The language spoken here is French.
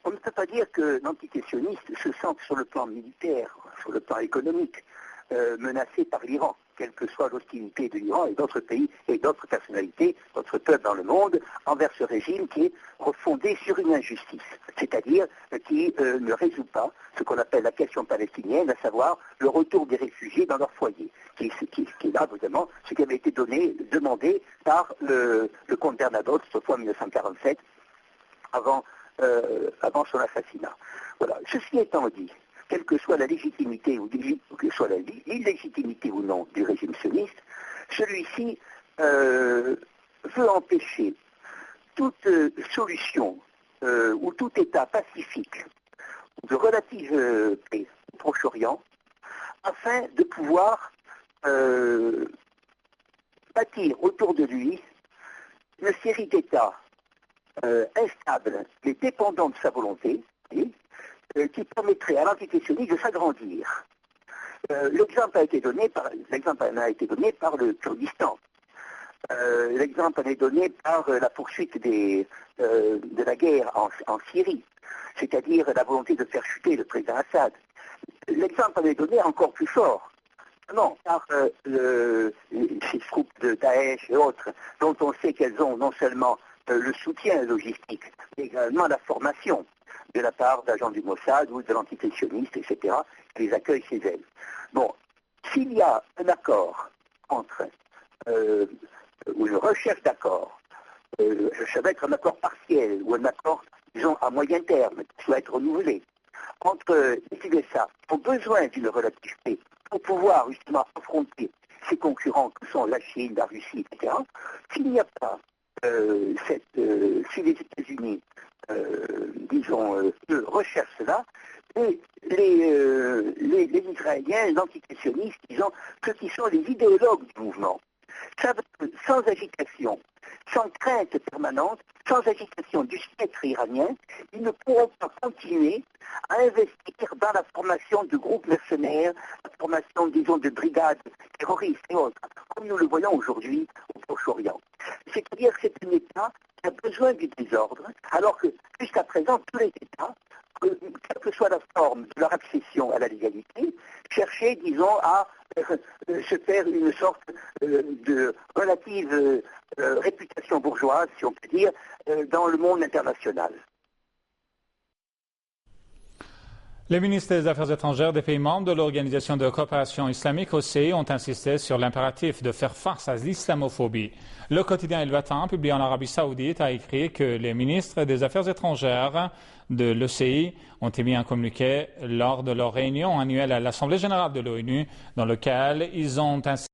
on ne peut pas dire que l'entité sioniste se sente sur le plan militaire, sur le plan économique, menacée par l'Iran, quelle que soit l'hostilité de l'Iran et d'autres pays et d'autres personnalités, d'autres peuples dans le monde, envers ce régime qui est refondé sur une injustice, c'est-à-dire qui ne résout pas ce qu'on appelle la question palestinienne, à savoir le retour des réfugiés dans leur foyer, qui est là vraiment ce qui avait été demandé par le comte Bernadotte, autrefois en 1947, avant son assassinat. Voilà. Ceci étant dit, quelle que soit la légitimité ou que soit l'illégitimité ou non du régime sioniste, celui-ci veut empêcher toute solution ou tout État pacifique de relative paix au Proche-Orient afin de pouvoir bâtir autour de lui une série d'États instables mais dépendants de sa volonté, qui permettrait à l'entité sioniste de s'agrandir. L'exemple a été donné par le Kurdistan. L'exemple en est donné par la poursuite de la guerre en Syrie, c'est-à-dire la volonté de faire chuter le président Assad. L'exemple en est donné encore plus fort. Non, par ces troupes de Daesh et autres, dont on sait qu'elles ont non seulement le soutien logistique, mais également la formation de la part d'agents du Mossad ou de l'entité sioniste, etc., qui les accueillent chez elles. Bon, s'il y a un accord entre, ou une recherche d'accord, ça va être un accord partiel, ou un accord, disons, à moyen terme, qui doit être renouvelé, entre les USA, qui ont besoin d'une relative paix pour pouvoir justement affronter ces concurrents que sont la Chine, la Russie, etc., s'il n'y a pas si les États-Unis, recherchent cela, et les Israéliens, l'entité sioniste, disons, ceux qui sont les idéologues du mouvement, savent que sans agitation, sans crainte permanente, sans agitation du spectre iranien, ils ne pourront pas continuer à investir dans la formation de groupes mercenaires, la formation, disons, de brigades terroristes et autres, comme nous le voyons aujourd'hui au Proche-Orient. C'est-à-dire que c'est un État qui a besoin du désordre, alors que jusqu'à présent, tous les États, quelle que soit la forme de leur accession à la légalité, cherchaient, disons, à se faire une sorte de relative réputation bourgeoise, si on peut dire, dans le monde international. Les ministres des Affaires étrangères des pays membres de l'Organisation de coopération islamique OCI ont insisté sur l'impératif de faire face à l'islamophobie. Le quotidien El Watan, publié en Arabie Saoudite, a écrit que les ministres des Affaires étrangères de l'OCI ont émis un communiqué lors de leur réunion annuelle à l'Assemblée générale de l'ONU, dans lequel ils ont insisté